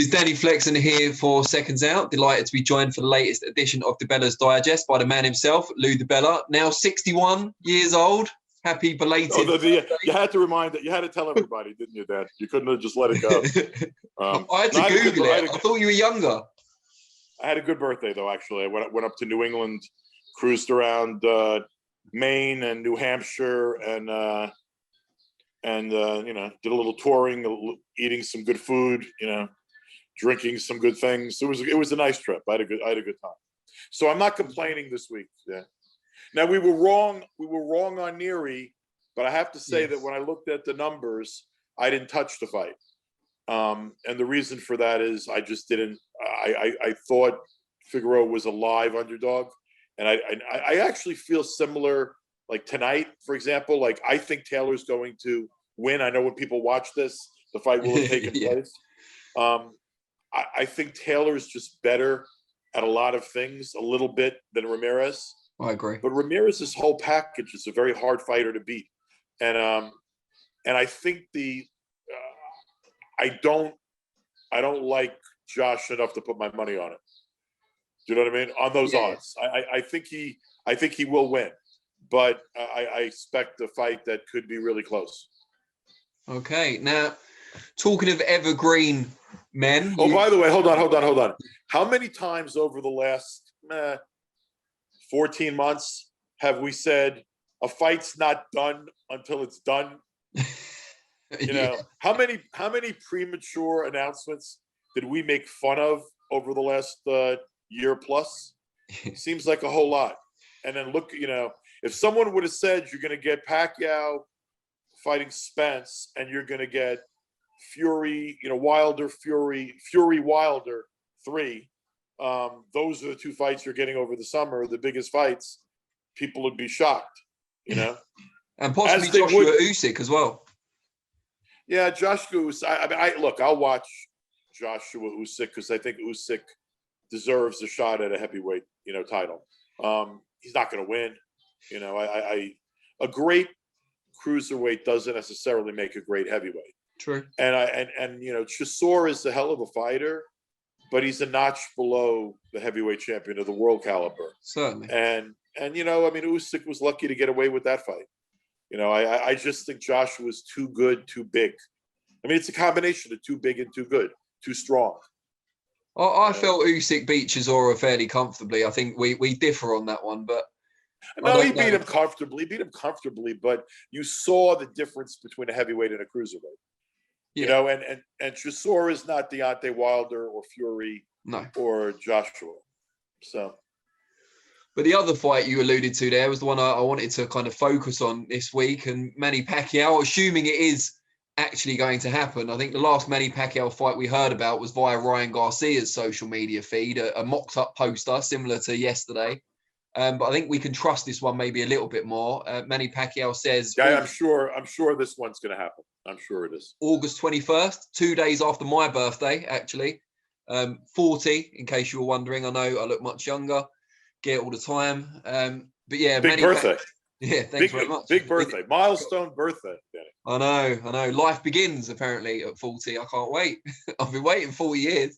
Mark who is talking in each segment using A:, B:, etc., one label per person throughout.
A: It's Danny Flexen here for Seconds Out. Delighted to be joined for the latest edition of DiBella's Digest by the man himself, Lou DiBella, now 61 years old. Happy belated.
B: You had to remind that. You had to tell everybody, didn't you, Dad? You couldn't have just let it go.
A: I had to Google it. I thought you were younger.
B: I had a good birthday, though, actually. I went up to New England, cruised around Maine and New Hampshire, and did a little touring, eating some good food, drinking some good things. It was a nice trip. I had a good time. So I'm not complaining this week. Yeah. Now we were wrong on Neary, but I have to say that when I looked at the numbers, I didn't touch the fight. And the reason for that is I just didn't. I thought Figueroa was a live underdog, and I actually feel similar. Like tonight, for example, like I think Taylor's going to win. I know when people watch this, the fight will have taken place. I think Taylor's just better at a lot of things, a little bit, than Ramirez.
A: I agree.
B: But Ramirez's whole package is a very hard fighter to beat, and I think I don't like Josh enough to put my money on it. Do you know what I mean? On those odds, I think he will win, but I expect a fight that could be really close.
A: Okay, now talking of evergreen men.
B: Oh, by the way, hold on. How many times over the last 14 months have we said a fight's not done until it's done? How many premature announcements did we make fun of over the last year plus? Seems like a whole lot. And then look, if someone would have said you're going to get Pacquiao fighting Spence and you're going to get Fury, Wilder, Fury, Wilder 3. Those are the two fights you're getting over the summer, the biggest fights. People would be shocked,
A: And possibly Joshua Usyk as well.
B: Yeah, Joshua Usyk. I'll watch Joshua Usyk because I think Usyk deserves a shot at a heavyweight, title. He's not going to win. A great cruiserweight doesn't necessarily make a great heavyweight.
A: True.
B: And Chisora is a hell of a fighter, but he's a notch below the heavyweight champion of the world caliber.
A: Certainly.
B: And Usyk was lucky to get away with that fight. I just think Joshua was too good, too big. I mean, it's a combination of too big and too good, too strong.
A: I felt Usyk beat Chisora fairly comfortably. I think we differ on that one, but
B: no, he beat him comfortably. But you saw the difference between a heavyweight and a cruiserweight. And Chisora is not Deontay Wilder or Fury or Joshua. So,
A: but the other fight you alluded to there was the one I wanted to kind of focus on this week, and Manny Pacquiao, assuming it is actually going to happen. I think the last Manny Pacquiao fight we heard about was via Ryan Garcia's social media feed, a mocked up poster similar to yesterday. But I think we can trust this one maybe a little bit more. Manny Pacquiao says...
B: Yeah, I'm sure this one's going to happen. I'm sure it is.
A: August 21st, 2 days after my birthday, actually. 40, in case you were wondering. I know I look much younger. Get it all the time. But yeah,
B: big birthday.
A: Thanks very much.
B: Big birthday. Milestone birthday.
A: I know. Life begins, apparently, at 40. I can't wait. I've been waiting 40 years.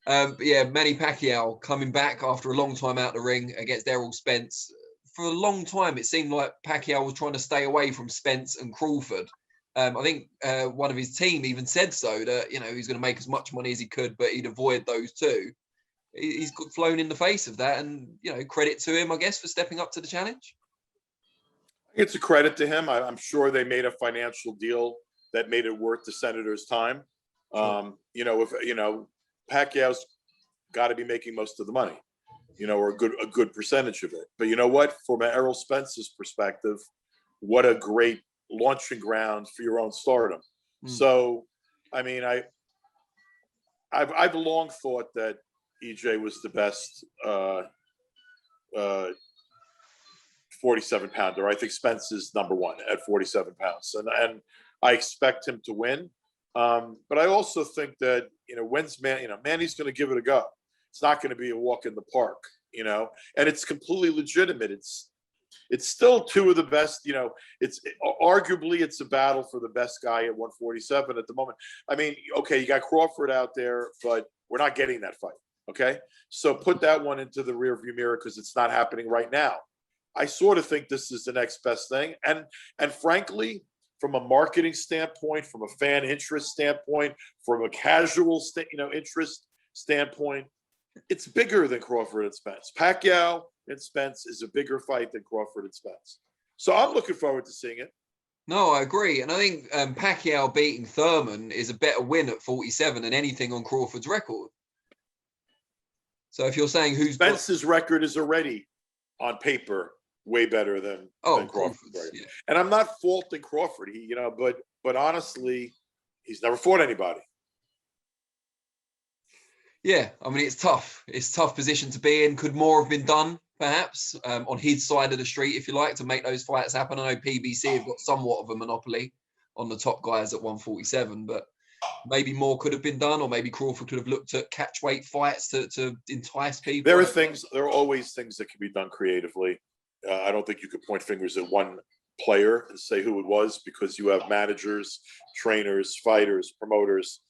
A: But yeah, Manny Pacquiao coming back after a long time out the ring against Errol Spence. For a long time, it seemed like Pacquiao was trying to stay away from Spence and Crawford. I think one of his team even said so, that he's going to make as much money as he could, but he'd avoid those two. He's got flown in the face of that, and credit to him, I guess, for stepping up to the challenge.
B: It's a credit to him. I'm sure they made a financial deal that made it worth the Senators' time. Pacquiao's got to be making most of the money, or a good percentage of it. But you know what? From Errol Spence's perspective, what a great launching ground for your own stardom. So, I mean, I've long thought that EJ was the best 47 pounder. I think Spence is number one at 47 pounds, and I expect him to win. But I also think that Manny's going to give it a go. It's not going to be a walk in the park, and it's completely legitimate. it's still two of the best. It's arguably it's a battle for the best guy at 147 at the moment. I mean, okay, you got Crawford out there, but we're not getting that fight. Okay, so put that one into the rearview mirror because it's not happening right now. I sort of think this is the next best thing, and frankly, from a marketing standpoint, from a fan interest standpoint, from a casual interest standpoint, it's bigger than Crawford and Spence. Pacquiao and Spence is a bigger fight than Crawford and Spence. So I'm looking forward to seeing it.
A: No, I agree. And I think Pacquiao beating Thurman is a better win at 47 than anything on Crawford's record. So if you're saying who's
B: Spence's record is already on paper way better than Crawford. Right? Yeah. And I'm not faulting Crawford. But honestly, he's never fought anybody.
A: Yeah, I mean, it's tough. It's a tough position to be in. Could more have been done, perhaps, on his side of the street, if you like, to make those fights happen? I know PBC have got somewhat of a monopoly on the top guys at 147, but maybe more could have been done, or maybe Crawford could have looked at catchweight fights to entice people.
B: There are always things that can be done creatively. I don't think you could point fingers at one player and say who it was, because you have managers, trainers, fighters, promoters,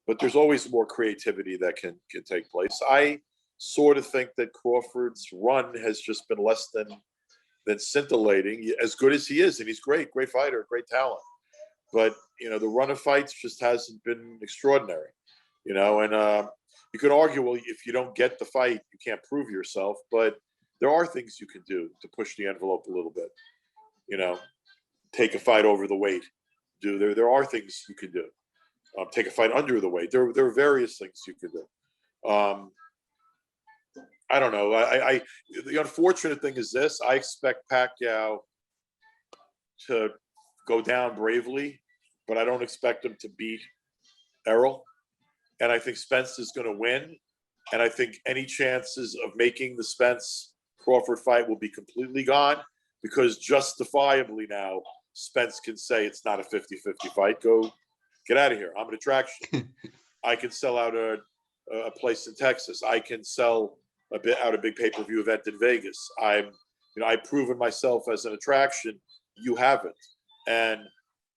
B: but there's always more creativity that can take place. I sort of think that Crawford's run has just been less than scintillating, as good as he is, and he's great fighter, great talent. But the run of fights just hasn't been extraordinary, and you could argue, well, if you don't get the fight, you can't prove yourself, but there are things you can do to push the envelope a little bit, take a fight over the weight. There are things you can do. Take a fight under the weight. There are various things you can do. I don't know. The unfortunate thing is this: I expect Pacquiao to go down bravely, but I don't expect him to beat Errol. And I think Spence is going to win. And I think any chances of making the Spence-Crawford fight will be completely gone, because justifiably now Spence can say it's not a 50-50 fight. Go get out of here. I'm an attraction. I can sell out a place in Texas. I can sell a big pay-per-view event in Vegas. I've proven myself as an attraction. You haven't. And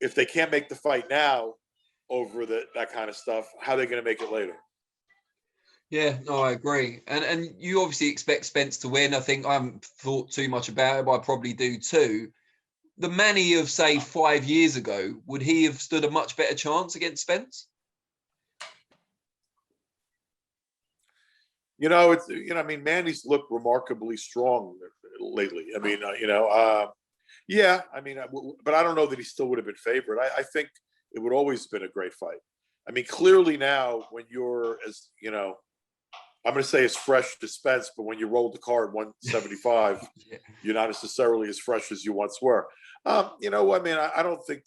B: if they can't make the fight now over that kind of stuff, how are they going to make it later?
A: Yeah, no, I agree. And you obviously expect Spence to win. I think I haven't thought too much about it, but I probably do too. The Manny of, say, 5 years ago, would he have stood a much better chance against Spence?
B: Manny's looked remarkably strong lately. But I don't know that he still would have been favored. I think it would always been a great fight. Clearly now, when you're I'm going to say as fresh as Spence, but when you rolled the car at 175, yeah, you're not necessarily as fresh as you once were. I don't think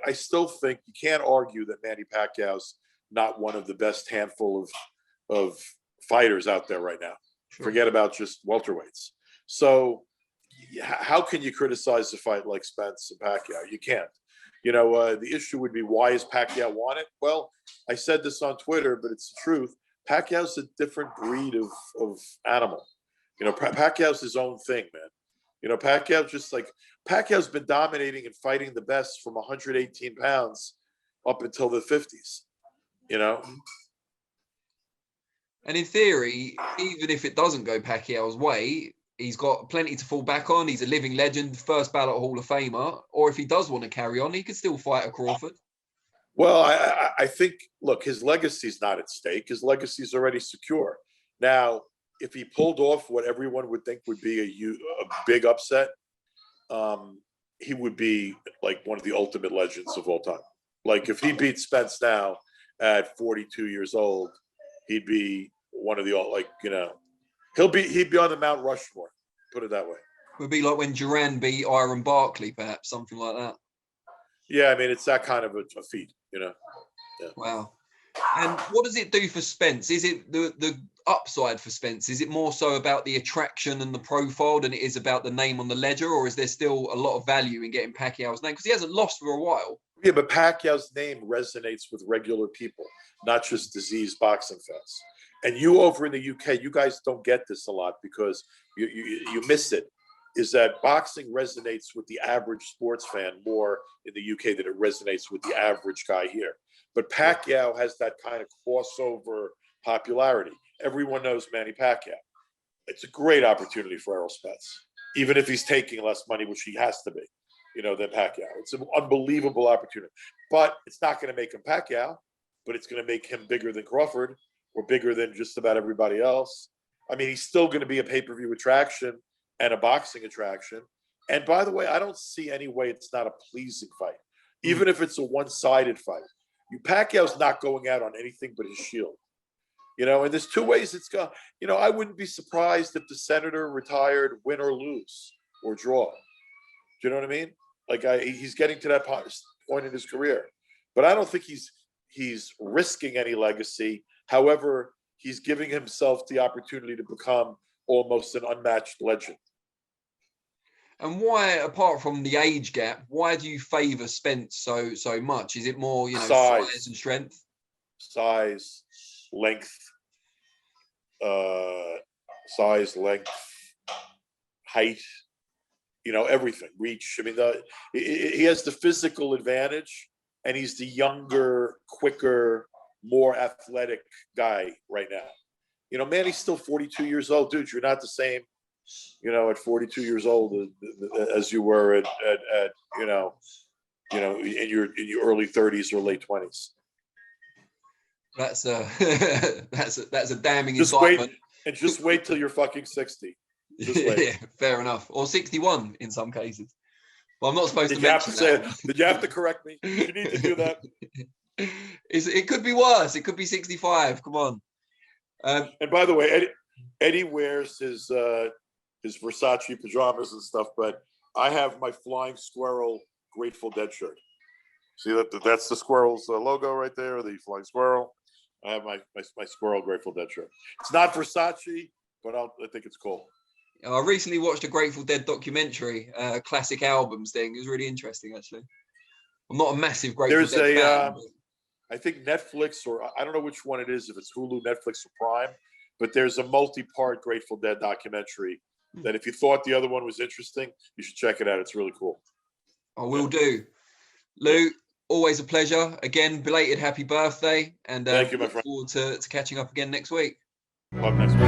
B: I still think you can't argue that Manny Pacquiao's not one of the best handful of fighters out there right now. Sure. Forget about just welterweights. So how can you criticize a fight like Spence and Pacquiao? You can't. The issue would be, why is Pacquiao want it? Well, I said this on Twitter, but it's the truth. Pacquiao's a different breed of animal. Pacquiao's his own thing, man. Pacquiao's been dominating and fighting the best from 118 pounds up until the 50s,
A: And in theory, even if it doesn't go Pacquiao's way, he's got plenty to fall back on. He's a living legend, first ballot Hall of Famer. Or if he does want to carry on, he could still fight a Crawford.
B: Well, I think, look, his legacy's not at stake. His legacy's already secure. Now, if he pulled off what everyone would think would be a big upset, he would be like one of the ultimate legends of all time. Like, if he beat Spence now at 42 years old, he'd be one of the he'd be on the Mount Rushmore. Put it that way.
A: It would be like when Duran beat Iron Barkley, perhaps, something like that.
B: Yeah, it's that kind of a feat, Yeah.
A: Wow. And what does it do for Spence? Is it the upside for Spence? Is it more so about the attraction and the profile than it is about the name on the ledger, or is there still a lot of value in getting Pacquiao's name? Because he hasn't lost for a while.
B: Yeah, but Pacquiao's name resonates with regular people, not just diseased boxing fans. And you over in the UK, you guys don't get this a lot because you miss it. is that boxing resonates with the average sports fan more in the UK than it resonates with the average guy here. But Pacquiao has that kind of crossover popularity. Everyone knows Manny Pacquiao. It's a great opportunity for Errol Spence, even if he's taking less money, which he has to be, than Pacquiao. It's an unbelievable opportunity. But it's not going to make him Pacquiao, but it's going to make him bigger than Crawford or bigger than just about everybody else. I mean, he's still going to be a pay-per-view attraction and a boxing attraction. And by the way, I don't see any way it's not a pleasing fight, even if it's a one-sided fight. Pacquiao's not going out on anything but his shield. And there's two ways it's gone. I wouldn't be surprised if the Senator retired, win or lose or draw. Do you know what I mean? Like he's getting to that point in his career, but I don't think he's risking any legacy. However, he's giving himself the opportunity to become almost an unmatched legend.
A: And why, apart from the age gap, why do you favour Spence so much? Is it more, size and strength?
B: Size, length, height, everything, reach. I mean, he has the physical advantage, and he's the younger, quicker, more athletic guy right now. Manny's still 42 years old, dude. You're not the same, at 42 years old as you were at in your early 30s or late 20s.
A: That's a damning indictment.
B: Just wait till you're fucking 60. Just wait.
A: Yeah, fair enough. Or 61 in some cases. Well, I'm not supposed to mention that.
B: Did you have to correct me? You need to do that.
A: It could be worse. It could be 65. Come on.
B: And by the way, Eddie wears his Versace pajamas and stuff, but I have my Flying Squirrel Grateful Dead shirt. See that's the squirrel's logo right there, the Flying Squirrel. I have my Squirrel Grateful Dead shirt. It's not Versace, but I think it's cool.
A: I recently watched a Grateful Dead documentary, classic albums thing. It was really interesting, actually. I'm not a massive Grateful Dead fan.
B: I think Netflix, or I don't know which one it is, if it's Hulu, Netflix, or Prime, but there's a multi-part Grateful Dead documentary that if you thought the other one was interesting, you should check it out. It's really cool.
A: I will do. Lou, always a pleasure. Again, belated happy birthday. And
B: thank you, my friend.
A: Look forward to catching up again next week.
B: Up next week.